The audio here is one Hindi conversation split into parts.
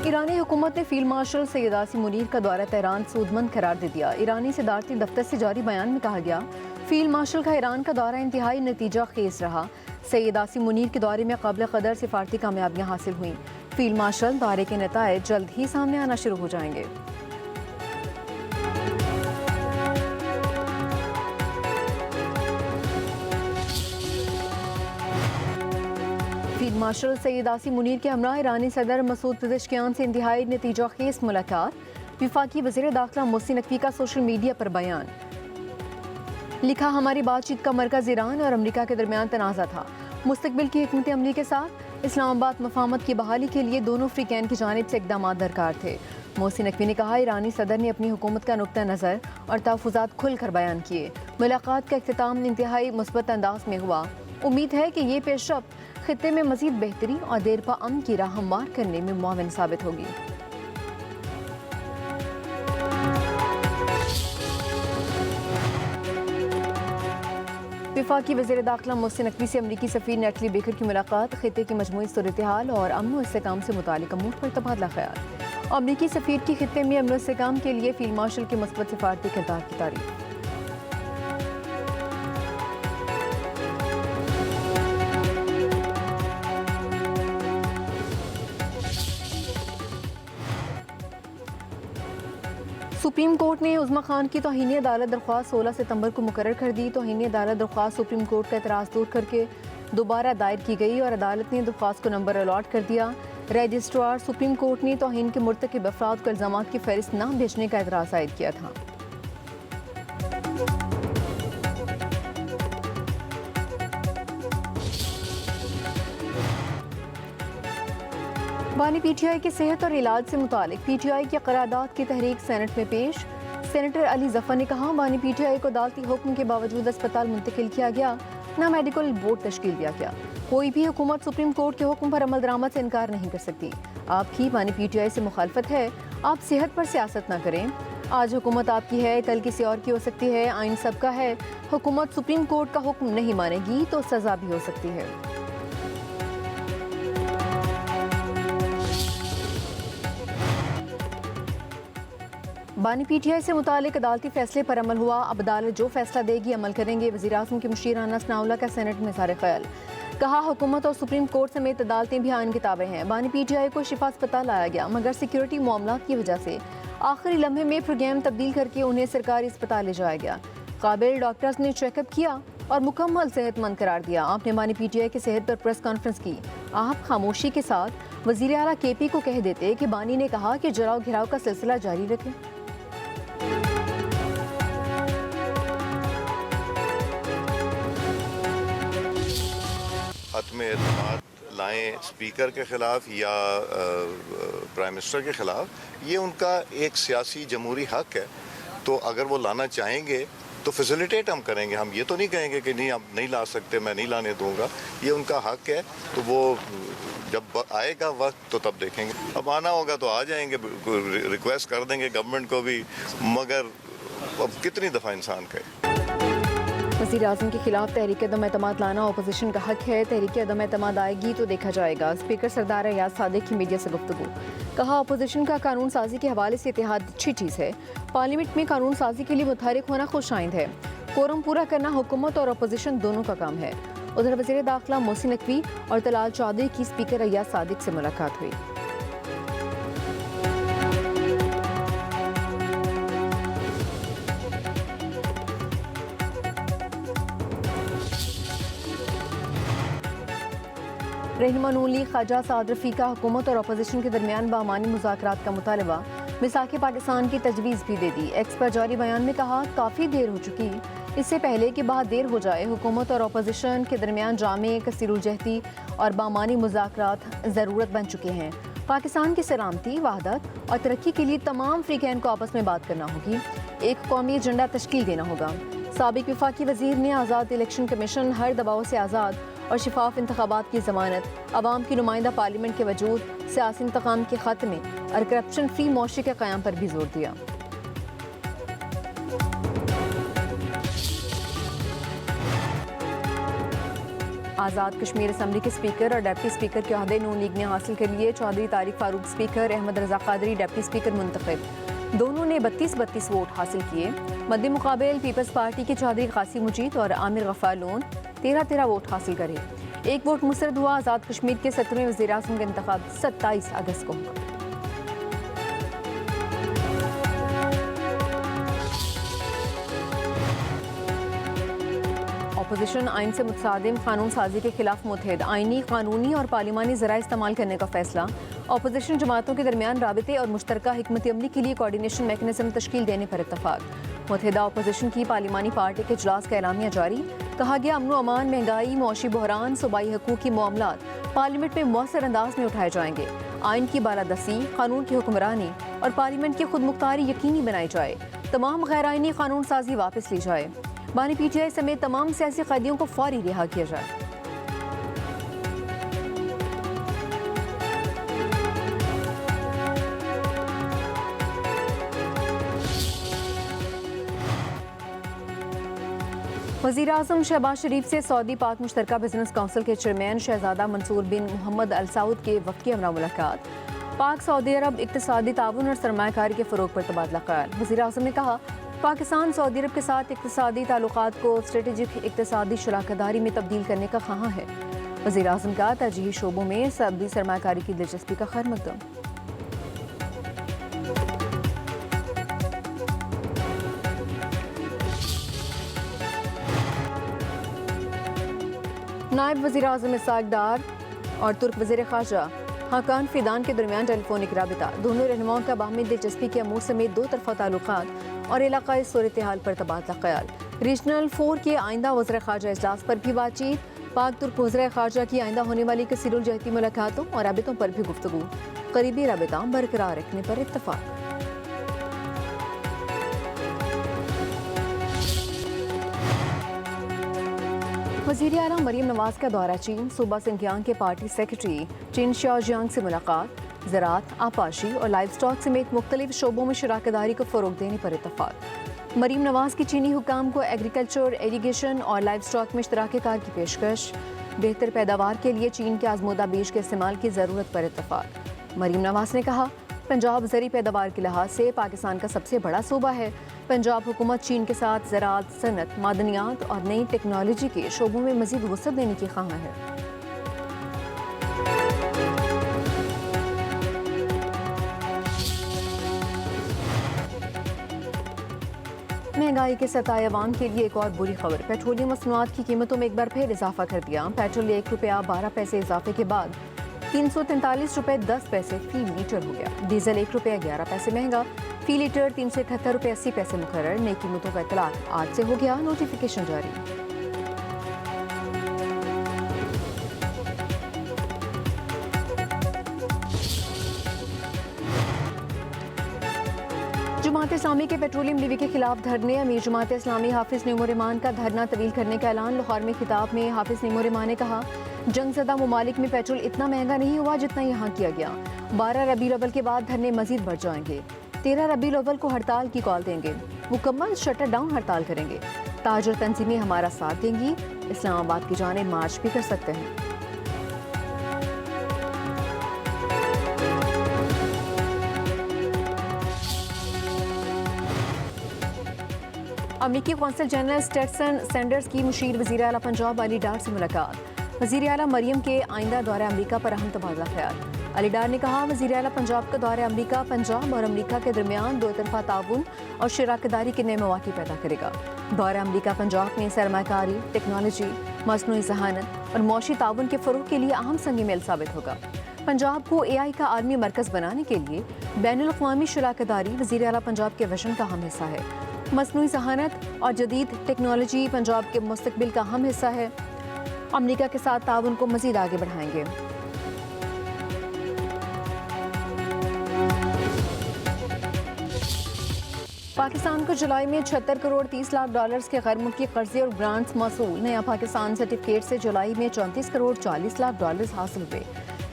ईरानी हुकूमत ने फील्ड मार्शल सैयद आसिम मुनीर का दौरा तेहरान सूदमंद करार दे दिया। ईरानी सदारती दफ्तर से जारी बयान में कहा गया, फील्ड मार्शल का ईरान का दौरा इंतहाई नतीजा खेज रहा। सैयद आसिम मुनीर के दौरे में काबिल कदर सिफारती कामयाबियाँ हासिल हुई। फील्ड मार्शल दौरे के नतायज जल्द ही सामने आना शुरू हो जाएंगे। फील्ड मार्शल सैयद आसिम मुनीर के हमरा ईरानी सदर मसूद पेज़ेश्कियान से इंतहाई नतीजा खेज मुलाकात। वफाकी वज़ीर दाखिला मोहसिन नकवी का सोशल मीडिया पर बयान। लिखा, हमारी बातचीत का मरकज़ ईरान और अमरीका के दरमियान तनाज़ा था। मुस्तकबिल की हिकमत अमली के साथ इस्लामाबाद मफाहमत की बहाली के लिए दोनों फ्रीकैन की जानिब से इक़दाम दरकार थे। मोहसिन नकवी ने कहा, ईरानी सदर ने अपनी हुकूमत का नुक्ता नज़र और तहफ़्फ़ुज़ात खुलकर बयान किए। मुलाकात का इख्तिताम इंतहाई मुस्बत अंदाज में हुआ। उम्मीद है कि ये पेशरफ्त खित्ते में मज़ीद बेहतरी और देरपा अमन की राह हमवार करने में मुआविन साबित होगी। वफाकी वज़ीर दाखिला मोहसिन नकवी से अमरीकी सफ़ीर नेटली बेकर की मुलाकात। खित्ते की मजमूई सूरत-ए-हाल और अमन व इस्तेहकाम से मुताल्लिक़ अमूर पर तबादला ख्याल। अमरीकी सफ़ीर की खित्ते में अमन व इस्तेहकाम के लिए फील्ड मार्शल के मुस्बत सिफारती किरदार की तारीफ। सुप्रीम कोर्ट ने उज़्मा खान की तौहीनी अदालत दरख्वास्त 16 सितंबर को मुकर्रर कर दी। तौहीनी अदालत दरख्वास्त सुप्रीम कोर्ट का एतराज़ दूर करके दोबारा दायर की गई और अदालत ने दरख्वास्त को नंबर अलॉट कर दिया। रजिस्ट्रार सुप्रीम कोर्ट ने तौहीन के मुर्तकिब अफराद को इल्ज़ामात की फहरिस्त न भेजने का एतराज़ आयद किया था। बानी पीटीआई की सेहत और इलाज से मुतालिक पीटीआई की करारदाद की तहरीक सेनेट में पेश। सेनेटर अली जफर ने कहा, बानी पीटीआई को अदालती हुक्म के बावजूद अस्पताल मुंतकिल किया गया, न मेडिकल बोर्ड तश्कील दिया गया। कोई भी हुकूमत सुप्रीम कोर्ट के हुक्म पर अमल दरामद से इनकार नहीं कर सकती। आपकी बानी पीटीआई से मुखालफत है, आप सेहत पर सियासत न करें। आज हुकूमत आपकी है, कल किसी और की हो सकती है। आइन सबका है। हुकूमत सुप्रीम कोर्ट का हुक्म नहीं मानेगी तो सजा भी हो सकती है। बानी पीटीआई से मुतालिक अदालती फैसले पर अमल हुआ। अब अदालत जो फैसला देगी अमल करेंगे। वज़ीर आज़म के मुशीर अनस नाउल्लाह का सेनेट में इज़हार ख्याल। कहा, हुकूमत और सुप्रीम कोर्ट समेत अदालतें भी आइन किताबें हैं। बानी पीटीआई को शिफा अस्पताल लाया गया, मगर सिक्योरिटी मामलात की वजह से आखिरी लम्हे में प्रोग्राम तब्दील करके उन्हें सरकारी अस्पताल ले जाया गया। काबिल डॉक्टर्स ने चेकअप किया और मुकम्मल सेहतमंद करार दिया। आपने बानी पीटीआई की सेहत पर प्रेस कॉन्फ्रेंस की। आप खामोशी के साथ वज़ीर आला केपी को कह देते कि बानी ने कहा कि जलाओ घिराव का सिलसिला जारी रखें। अदम एतमाद लाएँ स्पीकर के ख़िलाफ़ या प्राइम मिनिस्टर के ख़िलाफ़, ये उनका एक सियासी जमहूरी हक़ है। तो अगर वो लाना चाहेंगे तो फैसिलिटेट हम करेंगे। हम ये तो नहीं कहेंगे कि नहीं, आप नहीं ला सकते, मैं नहीं लाने दूंगा। ये उनका हक़ है। तो वो जब आएगा वक्त तो तब देखेंगे। अब आना होगा तो आ जाएंगे, रिक्वेस्ट कर देंगे गवर्नमेंट को भी, मगर अब कितनी दफ़ा इंसान कहे। वज़ीर आज़म के खिलाफ तहरीक अदम एतमाद लाना अपोजिशन का हक है। तहरीक अदम एतमाद आएगी तो देखा जाएगा। स्पीकर सरदार अयाज सादिक की मीडिया से गुफ्तगू। कहा, अपोजिशन का कानून साजी के हवाले से इत्तेहाद अच्छी चीज़ है। पार्लियामेंट में कानून साजी के लिए मुतहरिक होना खुशाइंद है। कोरम पूरा करना हुकूमत और अपोजिशन दोनों का काम है। उधर वज़ीर दाखिला मोहसिन नकवी और तलाल चौधरी की स्पीकर अयाज सादिक से मुलाकात हुई। रहनुमा नून लीग ख्वाजा साद रफ़ीका हुकूमत और अपोजिशन के दरमियान बामानी मुज़ाकरात का मुतालबा मिसाक़े पाकिस्तान की तजवीज़ भी दे दी। एक्स पर जारी बयान में कहा, काफ़ी देर हो चुकी, इससे पहले कि बहुत देर हो जाए, हुकूमत और अपोजिशन के दरमियान जामे कसीरुलजहती और बामानी मुज़ाकरात ज़रूरत बन चुके हैं। पाकिस्तान की सलामती, वहदत और तरक्की के लिए तमाम फ्रीकैन को आपस में बात करना होगी। एक कौमी एजेंडा तश्कील देना होगा। साबिक वफाकी वज़ीर ने आज़ाद इलेक्शन कमीशन हर दबाव से आज़ाद और शिफाफ इंतखाबात की ज़मानत, अवाम की नुमाइंदा पार्लियामेंट के वजूद, सियासी इंतकाम के ख़त्मे और करप्शन फ्री मुआशरे के क़याम पर भी जोर दिया। आज़ाद कश्मीर असम्बली के स्पीकर और डिप्टी स्पीकर के अहदे नून लीग ने हासिल कर लिए। चौधरी तारिक फारूक स्पीकर, अहमद रजा कादरी डिप्टी स्पीकर मुंतखब। दोनों ने 32-32 वोट हासिल किए। मद्दे मुकाबले पीपल्स पार्टी के चौधरी कासिम मुजीद और आमिर गफ्फार लोन 13-13 वोट हासिल करे। एक वोट मुस्तरद हुआ। आज़ाद कश्मीर के 17वें वज़ीर आज़म का इंतखाब 27 अगस्त को होगा। अपोजिशन आइन से मुतसादिम कानून साजी के खिलाफ मुतहद, आइनी, कानूनी और पार्लिमानी ज़रा इस्तेमाल करने का फैसला। अपोजिशन जमातों के दरमियान राबिते और मुश्तरका हिकमत अमली के लिए कोऑर्डिनेशन मैकेनिज्म तश्कील देने पर इत्तफाक। मुतहदा अपोजिशन की पार्लिमानी पार्टी के इजलास का एलामिया जारी। कहा गया अमन अमान, महंगाई, मौशी बहरान, सूबाई हकूक़ी मामलात पार्लियामेंट में मौसर अंदाज में उठाए जाएंगे। आइन की बालादस्ती, कानून की हुक्मरानी और पार्लियामेंट की खुद मुख्तारी यकीनी बनाई जाए। तमाम गैर आइनी कानून साजी वापस ली जाए। बानी PTI समेत तमाम सियासी कैदियों को फौरी रिहा किया जाए। वज़ीर आज़म शहबाज शरीफ से सऊदी पाक मुश्तरका बिजनेस काउंसिल के चेयरमैन शहजादा मंसूर बिन मोहम्मद अल सऊद के वफ़द की हमरा मुलाकात। पाक सऊदी अरब इक़्तिसादी ताउन और सरमायाकारी के फ़रोग़ पर तबादला ख्याल। वज़ीर आज़म ने कहा पाकिस्तान सऊदी अरब के साथ इक़्तिसादी ताल्लुकात को स्ट्रेटेजिक इक़्तिसादी शराकतदारी में तब्दील करने का ख्वाहां है। वज़ीर आज़म का तरजीही शोबों में सऊदी सरमायाकारी की दिलचस्पी का खैर मकदम। नायब वज़ीर आज़म इसाक डार और तुर्क वज़ीर ख़ारजा हाकान फिदान के दरमियान टेलीफोनिक राबिता। दोनों रहनुमाओं का बाहमी दिलचस्पी के अमूर समेत दो तरफ़ा ताल्लुकात और इलाक़ाई सूरत हाल पर तबादला ख्याल। रीजनल 4 के आइंदा वज़ीर ख़ारजा इजलास पर भी बातचीत। पाक तुर्क वज़ीर ख़ारजा की आइंदा होने वाली कसीरुल जहती मुलाकातों और राबितों पर भी गुफ्तगू। करीबी राबिता बरकरार रखने पर इत्तफ़ाक। वज़ीर आला मरीम नवाज का दौरा चीन। सूबा सिंकियांग के पार्टी सेक्रेटरी चीन शाओजियांग से मुलाकात। ज़राअत, आपाशी और लाइव स्टॉक समेत मुख्तलिफ शोबों में शराकतदारी को फ़रोग़ देने पर इत्तफ़ाक। मरीम नवाज की चीनी हुकाम को एग्रीकल्चर, इरीगेशन और लाइव स्टॉक में इश्तराक कार की पेशकश। बेहतर पैदावार के लिए चीन के आज़मूदा बीज के इस्तेमाल की ज़रूरत पर इत्तफ़ाक। मरीम नवाज ने कहा पंजाब ज़री पैदावार के लिहाज से पाकिस्तान का सबसे बड़ा सूबा है। पंजाब हुकूमत चीन के साथ ज़राअत, सनत, मादनियात और नई टेक्नोलॉजी के शोबों में मज़ीद वसअत देने की ख्वाहां है। महंगाई के सताए अवाम के लिए एक और बुरी खबर। पेट्रोलियम मसनूआत की कीमतों में एक बार फिर इजाफा कर दिया। पेट्रोल 1 रुपया 12 पैसे इजाफे के बाद 343 रुपये 10 पैसे फी लीटर हो गया। डीजल 1 रुपया 11 पैसे महंगा, फी लीटर 371 रुपये 80 पैसे मुकर्रर। नई कीमतों का इतलाक आज से हो गया, नोटिफिकेशन जारी। जमात इस्लामी के पेट्रोलियम लीवी के खिलाफ धरने। अमीर जमात इस्लामी हाफिज नईमुर-रहमान का धरना तवील करने का ऐलान। लाहौर में खिताब में हाफिज नईमुर-रहमान ने कहा जंगज़दा ममालिक में पेट्रोल इतना महंगा नहीं हुआ जितना यहाँ किया गया। 12 रबीउल अव्वल के बाद धरने मजीद बढ़ जाएंगे। 13 रबीउल अव्वल को हड़ताल की कॉल देंगे। मुकम्मल शटर डाउन हड़ताल करेंगे। ताजर तंजीमें हमारा साथ देंगी। इस्लामाबाद की जानिब मार्च भी कर सकते हैं। अमरीकी कौंसल जनरल स्टेटसन सैंडर्स की मुशीर वज़ीर आला पंजाब अली डार से मुलाकात। वज़ीर आला मरियम के आइंदा दौरे अमरीका पर अहम तबादला ख्याल। अली डार ने कहा वज़ीर आला पंजाब का दौरे अमरीका पंजाब और अमरीका के दरमियान दो तरफा ताउन और शराकतदारी के नए मौक़े पैदा करेगा। दौरे अमरीका पंजाब में सरमाकारी, टेक्नोलॉजी, मसनूई ज़हानत और मौशी ताउन के फ़रोग़ के लिए अहम संग मेल साबित होगा। पंजाब को AI का आलमी मरकज़ बनाने के लिए बैनुल अक़वामी शराकतदारी वज़ीर आला पंजाब के विज़न का अहम हिस्सा है। मसनूई ज़हानत और जदीद टेक्नोलॉजी पंजाब के मुस्तक़बिल का अहम हिस्सा है। अमरीका के साथ ताउन को मज़ीद आगे बढ़ाएंगे। पाकिस्तान को जुलाई में 76 करोड़ 30 लाख डॉलर्स के गैर मुल्की कर्जे और ग्रांट्स मौसूल। नया पाकिस्तान सर्टिफिकेट से जुलाई में 34 करोड़ 40 लाख डॉलर्स हासिल हुए।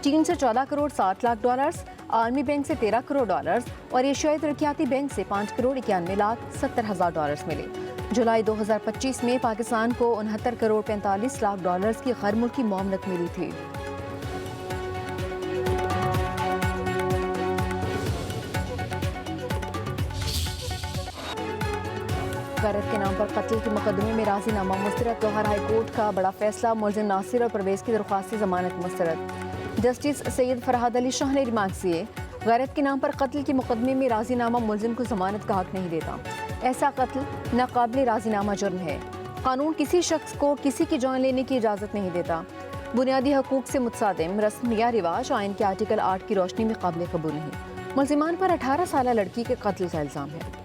चीन से 14 crore 60 lakh dollars, army bank से 13 करोड़ डॉलर्स और एशियाई तरक्याती बैंक से 5 करोड़ 91 लाख 70 हज़ार डॉलर्स मिले। जुलाई 2025 में पाकिस्तान को 69 करोड़ 45 लाख डॉलर्स की गैर मुल्की मुआवनत मिली थी। गैरत के नाम पर कत्ल के मुकदमे में राजीनामा मुस्तरद। लाहौर हाई कोर्ट का बड़ा फैसला, मुलजिम नासिर और परवेज की दरख्वास्त जमानत मुस्तरद। जस्टिस सैयद फरहाद अली शाह ने रिमार्क किए, गैरत के नाम पर कत्ल के मुकदमे में राजीनामा मुलजिम को जमानत का हक नहीं देता। ऐसा कत्ल नाकाबिल राजीनामा जुर्म है। कानून किसी शख्स को किसी की जान लेने की इजाज़त नहीं देता। बुनियादी हकूक से मुतसादिम रस्म या रिवाज आइन के आर्टिकल 8 की रोशनी में काबिल कबूल नहीं। मुलजिमान पर 18 साल लड़की के कत्ल का इल्ज़ाम है।